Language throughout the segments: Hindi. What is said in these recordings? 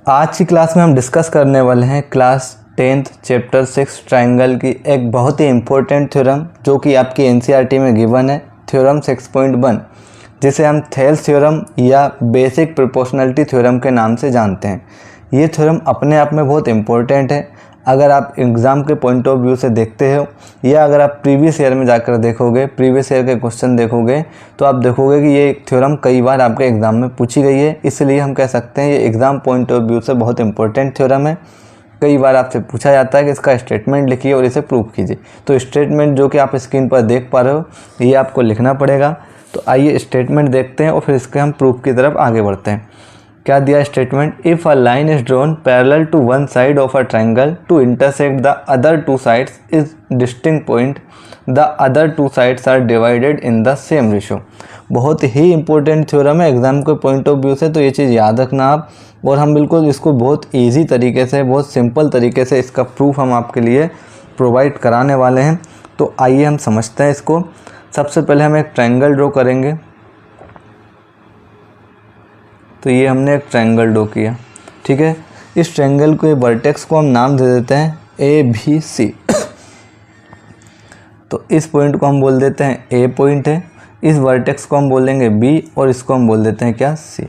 आज की क्लास में हम डिस्कस करने वाले हैं क्लास 10th चैप्टर 6 ट्रायंगल की एक बहुत ही इम्पोर्टेंट थ्योरम जो कि आपकी एनसीईआरटी में गिवन है, थ्योरम 6.1, जिसे हम थेल्स थ्योरम या बेसिक प्रोपोर्शनलिटी थ्योरम के नाम से जानते हैं। ये थ्योरम अपने आप में बहुत इम्पोर्टेंट है। अगर आप एग्ज़ाम के पॉइंट ऑफ व्यू से देखते हो या अगर आप प्रीवियस ईयर में जाकर देखोगे, प्रीवियस ईयर के क्वेश्चन देखोगे, तो आप देखोगे कि ये थ्योरम कई बार आपके एग्ज़ाम में पूछी गई है। इसलिए हम कह सकते हैं ये एग्ज़ाम पॉइंट ऑफ व्यू से बहुत इंपॉर्टेंट थ्योरम है। कई बार आपसे पूछा जाता है कि इसका स्टेटमेंट लिखिए और इसे प्रूव कीजिए। तो स्टेटमेंट जो कि आप स्क्रीन पर देख पा रहे हो, ये आपको लिखना पड़ेगा। तो आइए स्टेटमेंट देखते हैं और फिर इसके हम प्रूफ की तरफ आगे बढ़ते हैं। क्या दिया statement? If a line is drawn parallel to one side of a triangle to intersect the other two sides is distinct point, the other two sides are divided in the same ratio. बहुत ही इंपॉर्टेंट थ्योरम है एग्जाम के पॉइंट ऑफ व्यू से, तो ये चीज़ याद रखना आप। और हम बिल्कुल इसको बहुत ईजी तरीके से, बहुत सिंपल तरीके से इसका प्रूफ हम आपके लिए प्रोवाइड कराने वाले हैं। तो आइए हम समझते हैं इसको। सबसे पहले हम एक ट्रायंगल ड्रॉ करेंगे। तो ये हमने एक ट्रायंगल ड्रॉ किया, ठीक है। इस ट्रायंगल के वर्टेक्स को हम नाम दे देते हैं ए बी सी। तो इस पॉइंट को हम बोल देते हैं ए पॉइंट है, इस वर्टेक्स को हम बोलेंगे बी और इसको हम बोल देते हैं क्या, सी।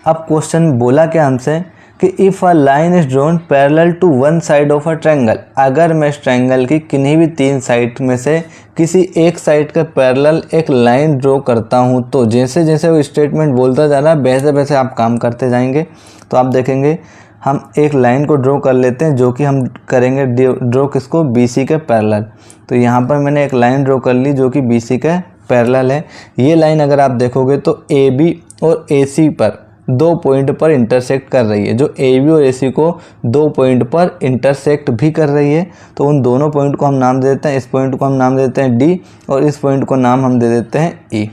अब क्वेश्चन बोला क्या हमसे कि if a line is drawn parallel to one side of a triangle, अगर मैं इस ट्रायंगल की किन्हीं भी तीन साइड में से किसी एक साइड के पैरेलल एक लाइन ड्रॉ करता हूं, तो जैसे जैसे वो स्टेटमेंट बोलता जा रहा है वैसे वैसे आप काम करते जाएंगे। तो आप देखेंगे हम एक लाइन को ड्रॉ कर लेते हैं जो कि हम करेंगे ड्रॉ किसको, BC के पैरेलल। तो यहाँ पर मैंने एक लाइन ड्रॉ कर ली जो कि BC के पैरेलल है। ये लाइन अगर आप देखोगे तो AB और AC पर दो पॉइंट पर इंटरसेक्ट कर रही है, जो AB और AC को दो पॉइंट पर इंटरसेक्ट भी कर रही है। तो उन दोनों पॉइंट को हम नाम दे देते हैं, इस पॉइंट को हम नाम दे देते हैं D और इस पॉइंट को नाम हम दे देते हैं E,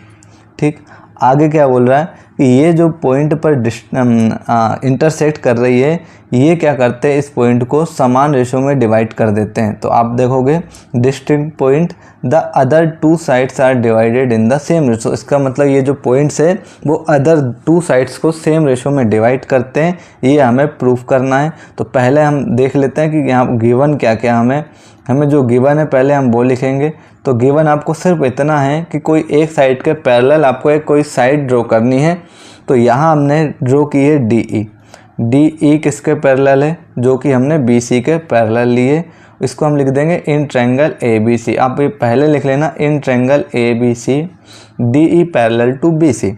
ठीक। आगे क्या बोल रहा है कि ये जो पॉइंट पर इंटरसेक्ट कर रही है, ये क्या करते हैं, इस पॉइंट को समान रेशो में डिवाइड कर देते हैं। तो आप देखोगे distinct point, the other two sides are divided in the same ratio. इसका मतलब ये जो पॉइंट्स है वो अदर टू साइड्स को सेम रेशो में डिवाइड करते हैं, ये हमें प्रूफ करना है। तो पहले हम देख लेते हैं कि यहाँ गिवन क्या क्या हमें जो गिवन है पहले हम वो लिखेंगे। तो गिवन आपको सिर्फ इतना है कि कोई एक साइड के पैरेलल आपको एक कोई साइड ड्रॉ करनी है। तो यहाँ हमने ड्रॉ की है DE किसके पैरेलल है, जो कि हमने BC के पैरेलल लिए। इसको हम लिख देंगे इन ट्रायंगल ABC। आप ये पहले लिख लेना, in triangle ABC DE parallel to BC।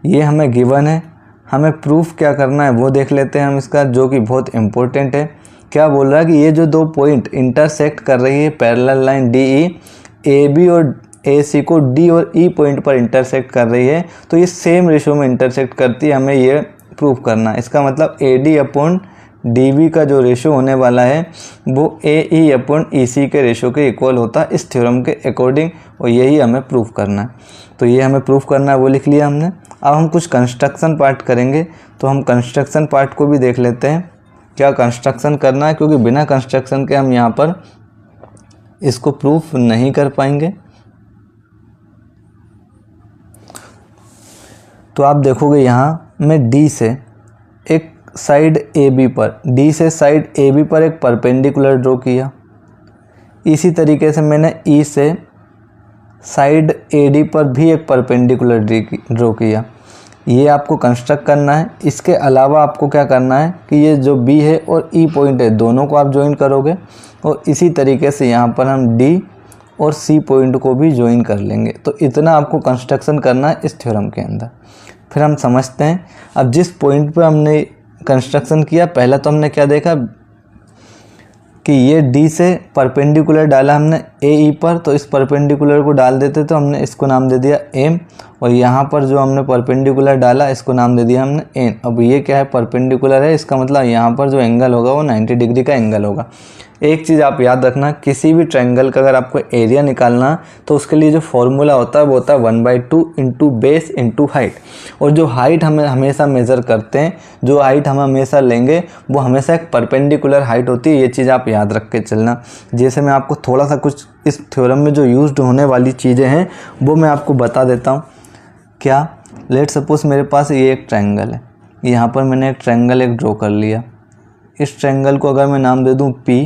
ये हमें गिवन है। हमें प्रूफ क्या करना है वो देख लेते हैं हम इसका, जो कि बहुत इम्पोर्टेंट है। क्या बोल रहा है कि ये जो दो पॉइंट इंटरसेक्ट कर रही है पैरेलल लाइन DE, AB और AC को D और E पॉइंट पर इंटरसेक्ट कर रही है, तो ये सेम रेशो में इंटरसेक्ट करती है, हमें ये प्रूफ करना है। इसका मतलब AD अपॉन DB का जो रेशो होने वाला है वो AE अपॉन EC के रेशो के इक्वल होता है इस थ्योरम के अकॉर्डिंग, और यही हमें प्रूफ करना है। तो ये हमें प्रूफ करना है, वो लिख लिया हमने। अब हम कुछ कंस्ट्रक्शन पार्ट करेंगे, तो हम कंस्ट्रक्शन पार्ट को भी देख लेते हैं क्या कंस्ट्रक्शन करना है, क्योंकि बिना कंस्ट्रक्शन के हम यहाँ पर इसको प्रूफ नहीं कर पाएंगे। तो आप देखोगे यहाँ मैं D से एक साइड AB पर, D से साइड AB पर एक परपेंडिकुलर ड्रॉ किया। इसी तरीके से मैंने E से साइड AD पर भी एक परपेंडिकुलर ड्रॉ किया। ये आपको कंस्ट्रक्ट करना है। इसके अलावा आपको क्या करना है कि ये जो B है और E पॉइंट है दोनों को आप ज्वाइन करोगे, और इसी तरीके से यहाँ पर हम D और C पॉइंट को भी ज्वाइन कर लेंगे। तो इतना आपको कंस्ट्रक्शन करना है इस थ्योरम के अंदर। फिर हम समझते हैं। अब जिस पॉइंट पे हमने कंस्ट्रक्शन किया, पहला तो हमने क्या देखा कि ये D से परपेंडिकुलर डाला हमने AE पर, तो इस परपेंडिकुलर को डाल देते तो हमने इसको नाम दे दिया M, और यहाँ पर जो हमने परपेंडिकुलर डाला इसको नाम दे दिया हमने N। अब ये क्या है, परपेंडिकुलर है, इसका मतलब यहाँ पर जो एंगल होगा वो 90 डिग्री का एंगल होगा। एक चीज़ आप याद रखना, किसी भी ट्रायंगल का अगर आपको एरिया निकालना तो उसके लिए जो फॉर्मूला होता है वो होता है 1/2 इंटू बेस इंटू हाइट। और जो हाइट हमें हमेशा मेज़र करते हैं, जो हाइट हम हमेशा लेंगे वो हमेशा एक परपेंडिकुलर हाइट होती है। ये चीज़ आप याद रख के चलना। जैसे मैं आपको थोड़ा सा कुछ इस थ्योरम में जो यूज्ड होने वाली चीज़ें हैं वो मैं आपको बता देता हूँ। क्या, लेट सपोज मेरे पास ये एक ट्रायंगल है, यहाँ पर मैंने एक ट्रायंगल एक ड्रॉ कर लिया। इस ट्रायंगल को अगर मैं नाम दे दूँ P,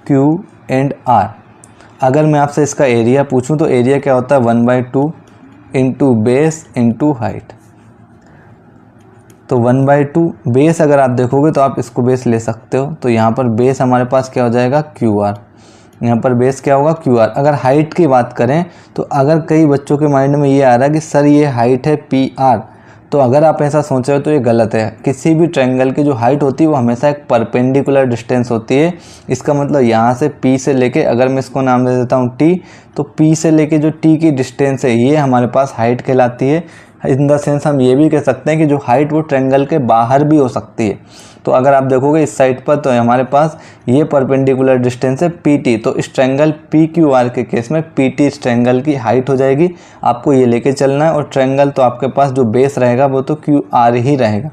Q एंड R, अगर मैं आपसे इसका एरिया पूछूं तो एरिया क्या होता है 1/2 इंटू बेस इंटू हाइट। तो 1/2 बेस अगर आप देखोगे तो आप इसको बेस ले सकते हो, तो यहाँ पर बेस हमारे पास क्या हो जाएगा QR, यहाँ पर बेस क्या होगा QR। अगर हाइट की बात करें तो अगर कई बच्चों के माइंड में ये आ रहा है कि सर ये हाइट है PR, तो अगर आप ऐसा सोच रहे हो तो ये गलत है। किसी भी ट्रायंगल की जो हाइट होती है वो हमेशा एक परपेंडिकुलर डिस्टेंस होती है। इसका मतलब यहाँ से P से लेके, अगर मैं इसको नाम दे देता हूँ T, तो P से लेके जो T की डिस्टेंस है ये हमारे पास हाइट कहलाती है। इन द सेंस हम ये भी कह सकते हैं कि जो हाइट वो ट्रायंगल के बाहर भी हो सकती है। तो अगर आप देखोगे इस साइड पर तो हमारे पास ये परपेंडिकुलर डिस्टेंस है PT, तो इस ट्रायंगल PQR के केस में PT इस ट्रायंगल की हाइट हो जाएगी। आपको ये लेके चलना है, और ट्रायंगल तो आपके पास जो बेस रहेगा वो तो QR ही रहेगा।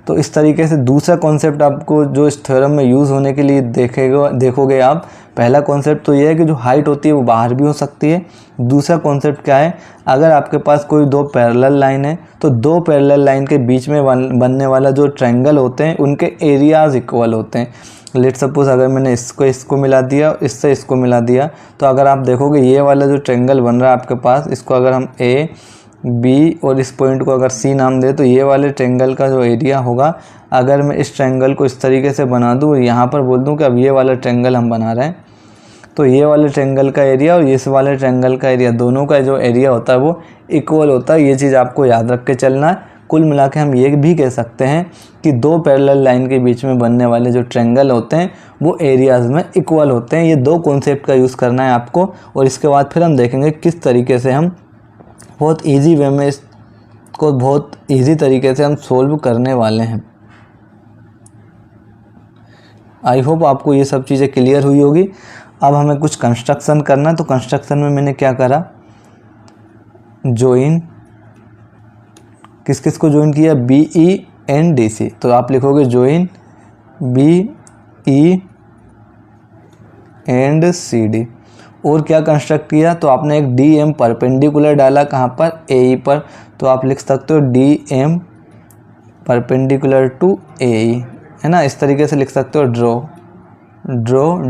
तो इस तरीके से दूसरा कॉन्सेप्ट आपको जो इस थ्योरम में यूज़ होने के लिए देखोगे आप, पहला कॉन्सेप्ट तो ये है कि जो हाइट होती है वो बाहर भी हो सकती है। दूसरा कॉन्सेप्ट क्या है, अगर आपके पास कोई दो पैरेलल लाइन है तो दो पैरेलल लाइन के बीच में बनने वाला जो ट्रायंगल होते हैं उनके एरियाज़ इक्वल होते हैं। लेट सपोज अगर मैंने इसको मिला दिया और इससे इसको मिला दिया, तो अगर आप देखोगे ये वाला जो ट्रायंगल बन रहा है आपके पास, इसको अगर हम A, B और इस पॉइंट को अगर C नाम दे, तो ये वाले ट्रायंगल का जो एरिया होगा, अगर मैं इस ट्रायंगल को इस तरीके से बना दूँ और यहाँ पर बोल दूँ कि अब ये वाला ट्रायंगल हम बना रहे हैं, तो ये वाले ट्रायंगल का एरिया और इस वाले ट्रायंगल का एरिया, दोनों का जो एरिया होता है वो इक्वल होता है। ये चीज़ आपको याद रख के चलना है। कुल मिला के हम ये भी कह सकते हैं कि दो पैरेलल लाइन के बीच में बनने वाले जो ट्रायंगल होते हैं वो एरियाज़ में इक्वल होते हैं। ये दो कॉन्सेप्ट का यूज़ करना है आपको, और इसके बाद फिर हम देखेंगे किस तरीके से हम बहुत ईजी वे में इसको बहुत ईजी तरीके से हम सोल्व करने वाले हैं। आई होप आपको ये सब चीज़ें क्लियर हुई होगी। अब हमें कुछ कंस्ट्रक्शन करना है, तो कंस्ट्रक्शन में मैंने क्या करा, ज्वाइन, किस किस को ज्वाइन किया, BE एंड DC। तो आप लिखोगे ज्वाइन BE एंड CD। और क्या कंस्ट्रक्ट किया, तो आपने एक DM परपेंडिकुलर डाला, कहाँ पर, AE पर, तो आप लिख सकते हो DM परपेंडिकुलर टू AE, है ना। इस तरीके से लिख सकते हो draw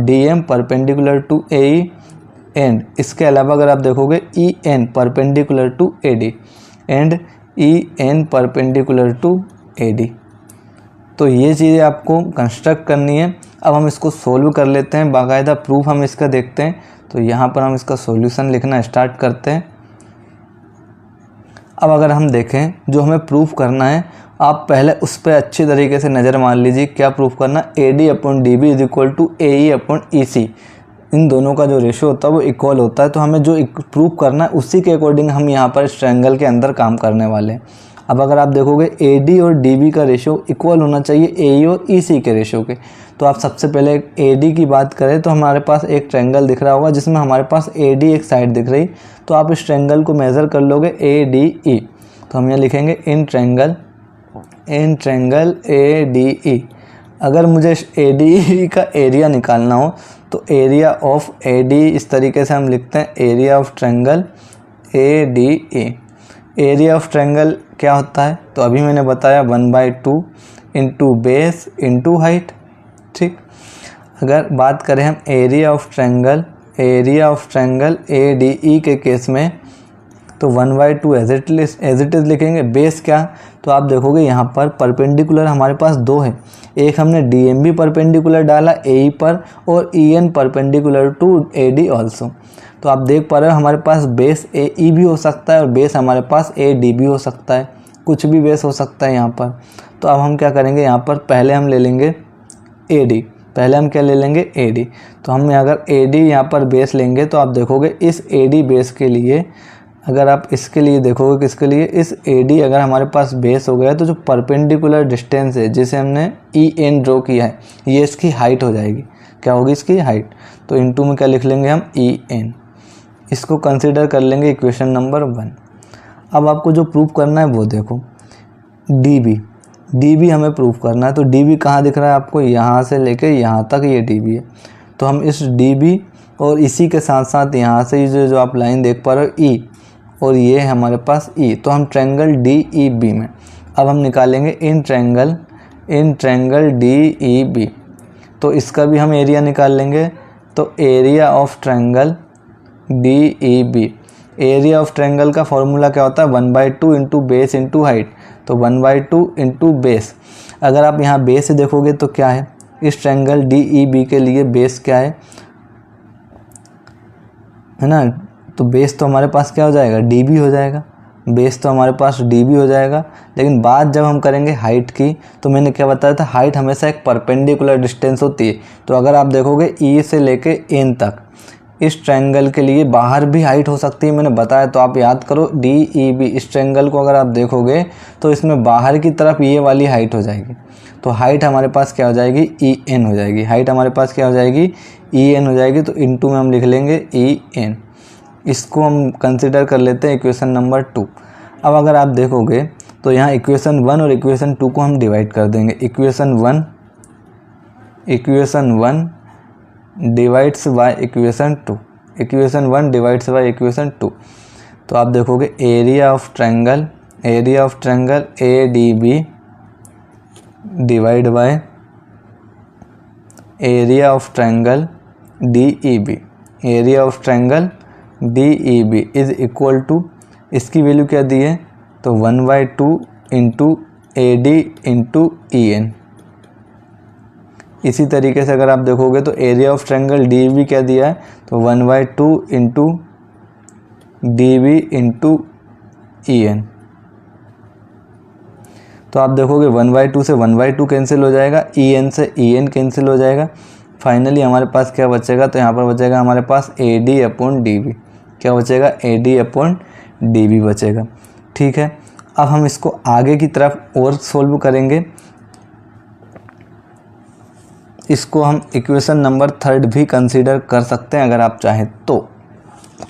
DM perpendicular to AE and, इसके अलावा अगर आप देखोगे EN perpendicular to AD and EN perpendicular to AD। तो ये चीज़ें आपको कंस्ट्रक्ट करनी है। अब हम इसको सोल्व कर लेते हैं, बाकायदा प्रूफ हम इसका देखते हैं। तो यहाँ पर हम इसका सॉल्यूशन लिखना स्टार्ट करते हैं। अब अगर हम देखें जो हमें प्रूफ करना है, आप पहले उस पर अच्छी तरीके से नज़र मार लीजिए। क्या प्रूफ करना, AD/DB is equal to AE/EC। इन दोनों का जो रेशो होता है वो इक्वल होता है। तो हमें जो प्रूफ करना है उसी के अकॉर्डिंग हम यहाँ पर इस ट्रायंगल के अंदर काम करने वाले हैं। अब अगर आप देखोगे AD और DB का रेशो इक्वल होना चाहिए AE और EC के रेशो के। तो आप सबसे पहले AD की बात करें तो हमारे पास एक ट्रायंगल दिख रहा होगा जिसमें हमारे पास AD एक साइड दिख रही, तो आप इस ट्रायंगल को मेज़र कर लोगे ADE। तो हम यहाँ लिखेंगे इन ट्रायंगल ADE। अगर मुझे ADE का एरिया निकालना हो तो एरिया ऑफ AD, इस तरीके से हम लिखते हैं area of triangle ADE। Area of triangle क्या होता है, तो अभी मैंने बताया 1/2 इंटू बेस इंटू हाइट, ठीक। अगर बात करें हम एरिया ऑफ ट्रायंगल ADE के केस में, तो 1/2 एज इट इज़ लिखेंगे। बेस क्या, तो आप देखोगे यहाँ पर परपेंडिकुलर हमारे पास दो है, एक हमने DMB परपेंडिकुलर डाला AE पर और EN perpendicular to AD also. तो आप देख पा रहे हो हमारे पास बेस AE भी हो सकता है और बेस हमारे पास AD भी हो सकता है, कुछ भी बेस हो सकता है यहाँ पर। तो अब हम क्या करेंगे, यहाँ पर पहले हम ले लेंगे AD, पहले हम क्या ले लेंगे AD। तो हम अगर AD यहाँ पर बेस लेंगे तो आप देखोगे इस AD बेस के लिए, अगर आप इसके लिए देखोगे किसके लिए, इस AD अगर हमारे पास बेस हो गया तो जो परपेंडिकुलर डिस्टेंस है जिसे हमने EN ड्रॉ किया है ये इसकी हाइट हो जाएगी। क्या होगी इसकी हाइट, तो इनटू में क्या लिख लेंगे हम EN। इसको कंसीडर कर लेंगे इक्वेशन नंबर 1। अब आपको जो प्रूफ करना है वो देखो DB हमें प्रूफ करना है। तो DB कहाँ दिख रहा है आपको, यहाँ से लेके यहाँ तक ये DB है। तो हम इस DB और इसी के साथ साथ यहाँ से जो आप लाइन देख पा रहे हो E, और ये है हमारे पास E। तो हम ट्रायंगल DEB में अब हम निकालेंगे इन ट्रायंगल DEB। तो इसका भी हम एरिया निकाल लेंगे। तो area of triangle DEB, area of triangle का फॉर्मूला क्या होता है, 1/2 इंटू बेस इंटू हाइट। तो 1/2 इंटू बेस, अगर आप यहाँ बेस से देखोगे तो क्या है, इस ट्रायंगल DEB के लिए बेस क्या है ना, तो बेस तो हमारे पास क्या हो जाएगा, DB हो जाएगा। बेस तो हमारे पास DB हो जाएगा। लेकिन बात जब हम करेंगे हाइट की, तो मैंने क्या बताया था, हाइट हमेशा एक परपेंडिकुलर डिस्टेंस होती है। तो अगर आप देखोगे E से लेके N तक, इस ट्रायंगल के लिए बाहर भी हाइट हो सकती है, मैंने बताया। तो आप याद करो DEB, इस ट्रायंगल को अगर आप देखोगे तो इसमें बाहर की तरफ ये वाली हाइट हो जाएगी। तो हाइट हमारे पास क्या हो जाएगी, EN हो जाएगी। हाइट हमारे पास क्या हो जाएगी, EN हो जाएगी। तो इनटू में हम लिख लेंगे EN। इसको हम कंसिडर कर लेते हैं इक्वेशन नंबर 2। अब अगर आप देखोगे तो यहाँ इक्वेशन 1 और इक्वेशन 2 को हम डिवाइड कर देंगे। Equation 1 divides by equation 2, equation 1 divides by equation 2। तो आप देखोगे area of triangle ADB divide by area of triangle DEB, area of triangle DEB is equal to, इसकी वैल्यू क्या दी है, तो 1/2 इंटू AD इंटू EN। इसी तरीके से अगर आप देखोगे तो एरिया ऑफ ट्रायंगल DEB क्या दिया है, तो 1/2 इंटू DB इंटू EN। तो आप देखोगे 1/2 से 1/2 कैंसिल हो जाएगा, EN से EN कैंसिल हो जाएगा। फाइनली हमारे पास क्या बचेगा, तो यहाँ पर बचेगा हमारे पास AD/DB। क्या बचेगा, AD/DB बचेगा। ठीक है, अब हम इसको आगे की तरफ और सोल्व करेंगे। इसको हम इक्वेशन नंबर 3 भी कंसीडर कर सकते हैं अगर आप चाहें तो,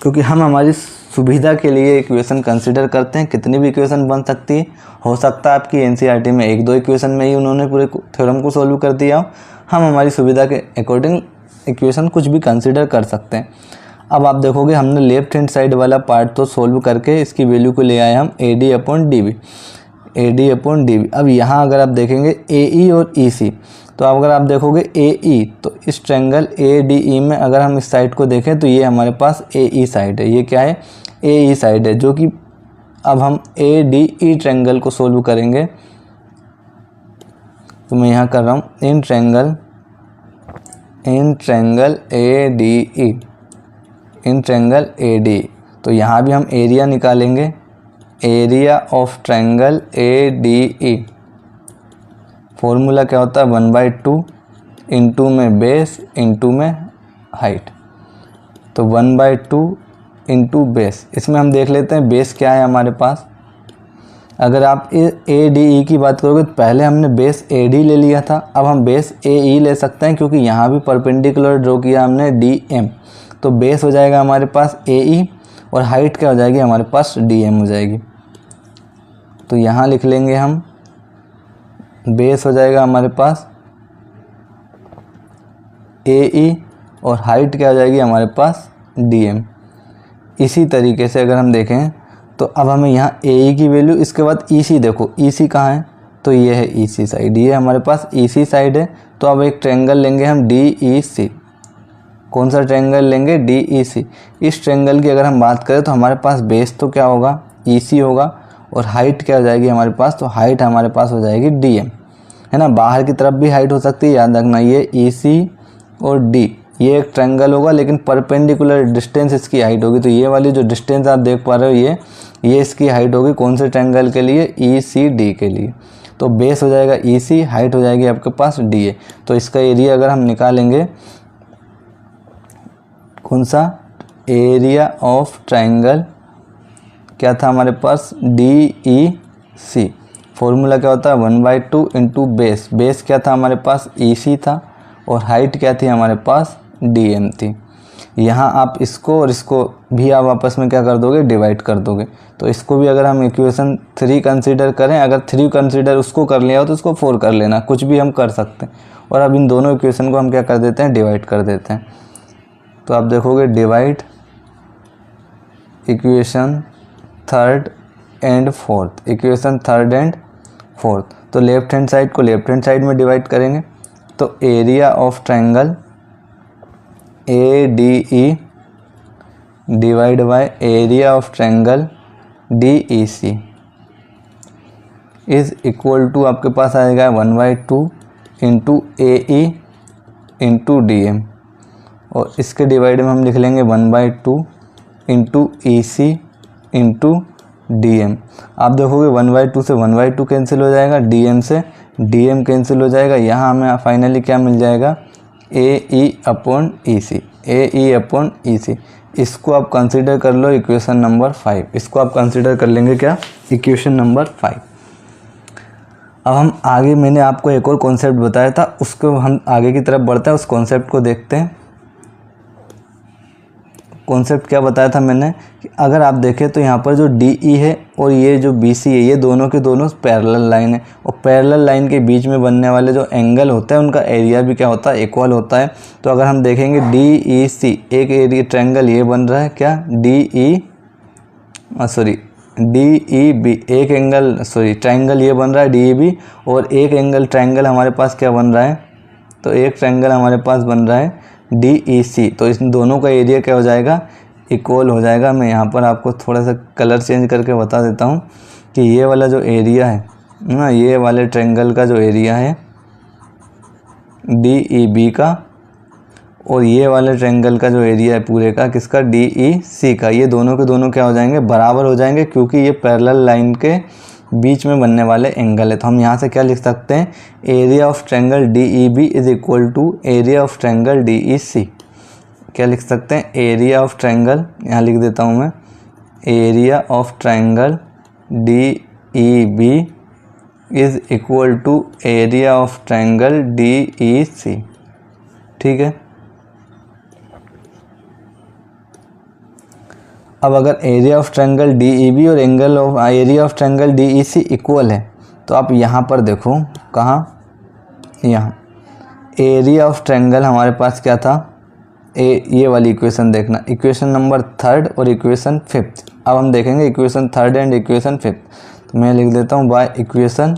क्योंकि हम हमारी सुविधा के लिए इक्वेशन कंसीडर करते हैं। कितनी भी इक्वेशन बन सकती है, हो सकता है आपकी NCERT में 1-2 इक्वेशन में ही उन्होंने पूरे थ्योरम को सोल्व कर दिया हो। हम हमारी सुविधा के अकॉर्डिंग इक्वेशन कुछ भी कंसीडर कर सकते हैं। अब आप देखोगे हमने लेफ्ट हैंड साइड वाला पार्ट तो सोल्व करके इसकी वैल्यू को ले आए हम AD/DB। अब यहाँ अगर आप देखेंगे AE और EC, तो अगर आप देखोगे AE, तो इस ट्रायंगल ADE में अगर हम इस साइड को देखें तो ये हमारे पास AE साइड है। ये क्या है, AE साइड है, जो कि अब हम ADE ट्रायंगल को सोल्व करेंगे। तो मैं यहाँ कर रहा हूँ इन ट्रायंगल ADE। तो यहाँ भी हम एरिया निकालेंगे, area of triangle ADE। Formula क्या होता है, 1/2 इंटू में बेस इंटू में हाइट। तो 1/2 इंटू बेस, इसमें हम देख लेते हैं बेस क्या है हमारे पास। अगर आप ADE की बात करोगे तो पहले हमने बेस AD ले लिया था, अब हम बेस AE ले सकते हैं, क्योंकि यहाँ भी परपेंडिकुलर ड्रॉ किया हमने DM। तो बेस हो जाएगा हमारे पास AE और हाइट क्या हो जाएगी हमारे पास DM हो जाएगी। तो यहाँ लिख लेंगे हम, बेस हो जाएगा हमारे पास AE और हाइट क्या हो जाएगी हमारे पास DM। इसी तरीके से अगर हम देखें तो अब हमें यहाँ AE की वैल्यू, इसके बाद EC देखो, EC कहाँ है, तो ये है EC साइड, ये हमारे पास EC साइड है। तो अब एक ट्रायंगल लेंगे हम DEC। कौन सा ट्रायंगल लेंगे, DEC। इस ट्रायंगल की अगर हम बात करें तो हमारे पास बेस तो क्या होगा, EC होगा, और हाइट क्या हो जाएगी हमारे पास, तो हाइट हमारे पास हो जाएगी DM, है ना। बाहर की तरफ भी हाइट हो सकती है, याद रखना। ये EC और D, ये एक ट्रायंगल होगा, लेकिन परपेंडिकुलर डिस्टेंस इसकी हाइट होगी। तो ये वाली जो डिस्टेंस आप देख पा रहे हो, ये इसकी हाइट होगी कौन से ट्रायंगल के लिए, ECD के लिए। तो बेस हो जाएगा EC, हाइट हो जाएगी आपके पास DA। तो इसका एरिया अगर हम निकालेंगे, कौन सा, एरिया ऑफ ट्रायंगल क्या था हमारे पास, DEC। फॉर्मूला क्या होता है, 1/2 इंटू बेस, बेस क्या था हमारे पास, EC था, और हाइट क्या थी हमारे पास, DM थी। यहाँ आप इसको और इसको भी आप आपस में क्या कर दोगे, डिवाइड कर दोगे। तो इसको भी अगर हम इक्वेशन 3 कंसीडर करें, अगर 3 कंसीडर उसको कर लिया हो तो इसको 4 कर लेना, कुछ भी हम कर सकते हैं। और अब इन दोनों इक्वेशन को हम क्या कर देते हैं, डिवाइड कर देते हैं। तो आप देखोगे divide equation 3rd and 4th, equation 3rd and 4, तो लेफ्ट हैंड साइड को लेफ्ट हैंड साइड में डिवाइड करेंगे तो area of triangle ADE divide by area of triangle DEC is equal to आपके पास आएगा 1/2 इंटू AE इंटू DM, और इसके डिवाइड में हम लिख लेंगे 1/2 इंटू EC इंटू DM। आप देखोगे 1/2 से 1/2 कैंसिल हो जाएगा, DM से DM कैंसिल हो जाएगा, यहाँ हमें फाइनली क्या मिल जाएगा AE/EC। इसको आप कंसीडर कर लो इक्वेशन नंबर 5, इसको आप कंसीडर कर लेंगे क्या, इक्वेशन नंबर 5। अब हम आगे, मैंने आपको एक और कॉन्सेप्ट बताया था, उसको हम आगे की तरफ बढ़ते हैं, उस कॉन्सेप्ट को देखते हैं। कॉन्सेप्ट क्या बताया था मैंने कि अगर आप देखें तो यहाँ पर जो DE है और ये जो BC है, ये दोनों के दोनों पैरेलल लाइन है, और पैरेलल लाइन के बीच में बनने वाले जो एंगल होता है उनका एरिया भी क्या होता है, इक्वल होता है। तो अगर हम देखेंगे DEC एक एरिया ट्रायंगल ये बन रहा है क्या, DEB एक एंगल ट्रायंगल ये बन रहा है DEB, और एक एंगल ट्रायंगल हमारे पास क्या बन रहा है, तो एक ट्रायंगल हमारे पास बन रहा है DEC। तो इन दोनों का एरिया क्या हो जाएगा, इक्वल हो जाएगा। मैं यहाँ पर आपको थोड़ा सा कलर चेंज करके बता देता हूँ कि ये वाला जो एरिया है ना, ये वाले ट्रायंगल का जो एरिया है DEB का, और ये वाले ट्रायंगल का जो एरिया है पूरे का किसका, DEC का, ये दोनों के दोनों क्या हो जाएंगे, बराबर हो जाएंगे, क्योंकि ये पैरेलल लाइन के बीच में बनने वाले एंगल है। तो हम यहाँ से क्या लिख सकते हैं, area of triangle DEB is equal to area of triangle DEC। क्या लिख सकते हैं, एरिया ऑफ ट्रायंगल, यहाँ लिख देता हूँ मैं, area of triangle DEB is equal to area of triangle DEC। ठीक है। अब अगर एरिया ऑफ ट्रायंगल DEB और area of triangle DEC equal है, तो आप यहाँ पर देखो, कहाँ, यहाँ एरिया ऑफ ट्रायंगल हमारे पास क्या था, ये वाली इक्वेशन देखना, इक्वेशन नंबर 3 और इक्वेशन 5। अब हम देखेंगे इक्वेशन 3 एंड इक्वेशन 5। तो मैं लिख देता हूँ by equation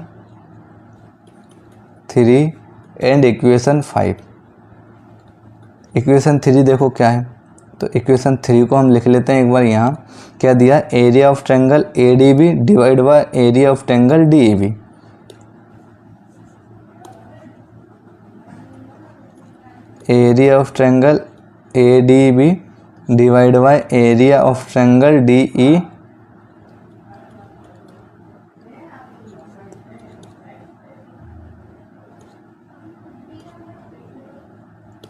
3 and equation 5। Equation 3 देखो क्या है, तो इक्वेशन 3 को हम लिख लेते हैं एक बार। यहाँ क्या दिया, area of triangle ADB divide by area of triangle DEB। Area of triangle ADB divide by area of triangle DE।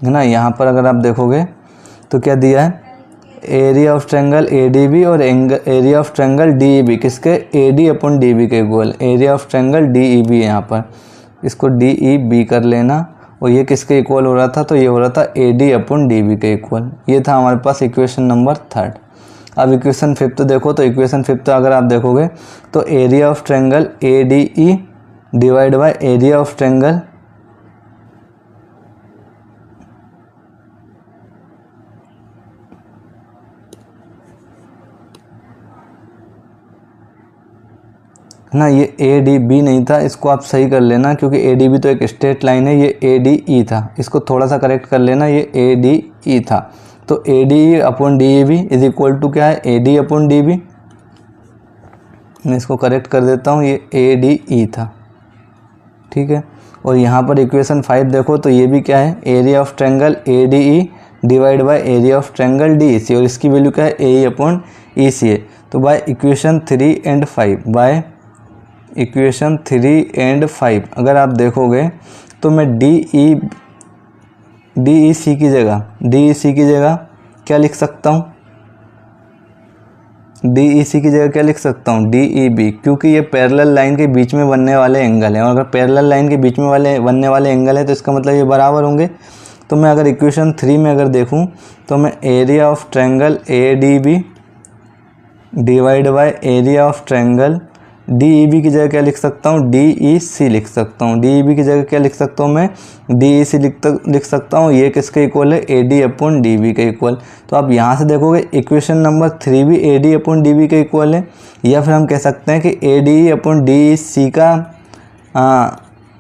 है ना, यहाँ पर अगर आप देखोगे तो क्या दिया है, एरिया ऑफ ट्रायंगल ADB और एरिया ऑफ ट्रायंगल DEB किसके, AD/DB के equal, area of triangle DEB है, यहाँ पर इसको DEB कर लेना, और ये किसके इक्वल हो रहा था, तो ये हो रहा था AD/DB के इक्वल। ये था हमारे पास इक्वेशन नंबर 3। अब इक्वेशन 5 देखो, तो इक्वेशन 5 अगर आप देखोगे तो area of triangle ADE divide by area of triangle ना, ये ADB नहीं था, इसको आप सही कर लेना, क्योंकि ADB तो एक स्ट्रेट लाइन है, ये ADE था, इसको थोड़ा सा करेक्ट कर लेना, ये ADE था। तो ADE/DEB इज इक्वल टू क्या है, AD/DB। मैं इसको करेक्ट कर देता हूँ, ये ADE था। ठीक है। और यहाँ पर इक्वेशन 5 देखो, तो ये भी क्या है, area of triangle ADE divide by area of triangle DEC, और इसकी वैल्यू क्या है, AE/EC है। तो by equation 3 and 5, by equation 3 and 5 अगर आप देखोगे तो मैं DEC की जगह क्या लिख सकता हूँ, DEC की जगह क्या लिख सकता हूँ, DEB, क्योंकि ये पैरेलल लाइन के बीच में बनने वाले एंगल हैं, और अगर पैरेलल लाइन के बीच में बनने वाले एंगल है तो इसका मतलब ये बराबर होंगे। तो मैं अगर इक्वेशन 3 में अगर देखूँ तो मैं area of triangle ADB divide by area of triangle DEB की जगह क्या लिख सकता हूँ, DEC लिख सकता हूँ। DEB की जगह क्या लिख सकता हूँ मैं, DEC लिख सकता हूँ। ये किसके इक्वल है, AD/DB के इक्वल। तो आप यहाँ से देखोगे इक्वेशन नंबर 3 भी AD/DB के इक्वल है, या फिर हम कह सकते हैं कि ADE/DEC का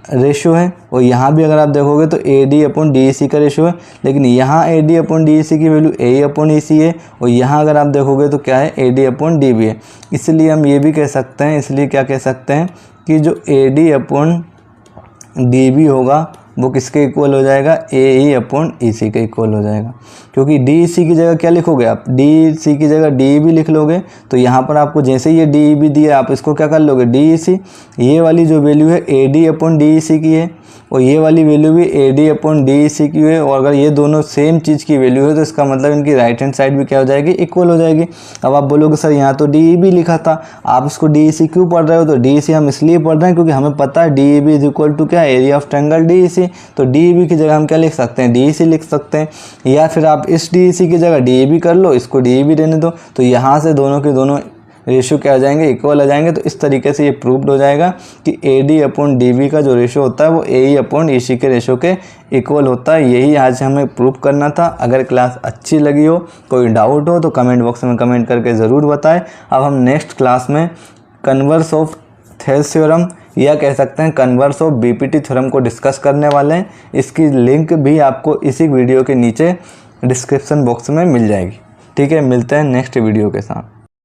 रेशो है, और यहाँ भी अगर आप देखोगे तो A D upon D E C का रेशो है, लेकिन यहाँ A D upon D E C की वैल्यू ए अपॉन ई सी है, और यहाँ अगर आप देखोगे तो क्या है A D upon D B है। इसलिए हम ये भी कह सकते हैं, इसलिए क्या कह सकते हैं कि जो A D upon D B होगा वो किसके इक्वल हो जाएगा, ए ई अपॉन ई सी के इक्वल हो जाएगा। क्योंकि डी ई सी की जगह क्या लिखोगे आप, डी ई सी की जगह डी ई बी लिख लोगे, तो यहाँ पर आपको जैसे ये डी ई बी दिया आप इसको क्या कर लोगे, डी ई सी। ये वाली जो वैल्यू है A D upon D E C की है, और ये वाली वैल्यू भी A D upon D E C की है, और अगर ये दोनों सेम चीज़ की वैल्यू है तो इसका मतलब इनकी राइट हैंड साइड भी क्या हो जाएगी, इक्वल हो जाएगी। अब आप बोलोगे सर यहाँ तो डी ई बी लिखा था, आप इसको डी ई सी क्यों पढ़ रहे हो, तो डी ई सी हम इसलिए पढ़ रहे हैं क्योंकि हमें पता है D E B is equal to क्या, area of triangle D E C. तो डी ई बी की जगह हम क्या लिख सकते हैं, डी ई सी लिख सकते हैं, या फिर आप इस डी ई सी की जगह डी ई बी कर लो, इसको डी ई बी रहने दो, तो यहाँ से दोनों के दोनों रेशो क्या हो जाएंगे, इक्वल हो जाएंगे। तो इस तरीके से ये प्रूव्ड हो जाएगा कि A D upon D B का जो रेशो होता है वो ए ई अपॉन ई सी के रेशो के इक्वल होता है। यही आज हमें प्रूव करना था। अगर क्लास अच्छी लगी हो, कोई डाउट हो तो कमेंट बॉक्स में कमेंट करके ज़रूर बताएं। अब हम नेक्स्ट क्लास में कन्वर्स ऑफ थेल्स थ्योरम या कह सकते हैं कन्वर्स ऑफ बीपीटी थ्योरम को डिस्कस करने वाले हैं। इसकी लिंक भी आपको इसी वीडियो के नीचे डिस्क्रिप्शन बॉक्स में मिल जाएगी। ठीक है, मिलते हैं नेक्स्ट वीडियो के साथ।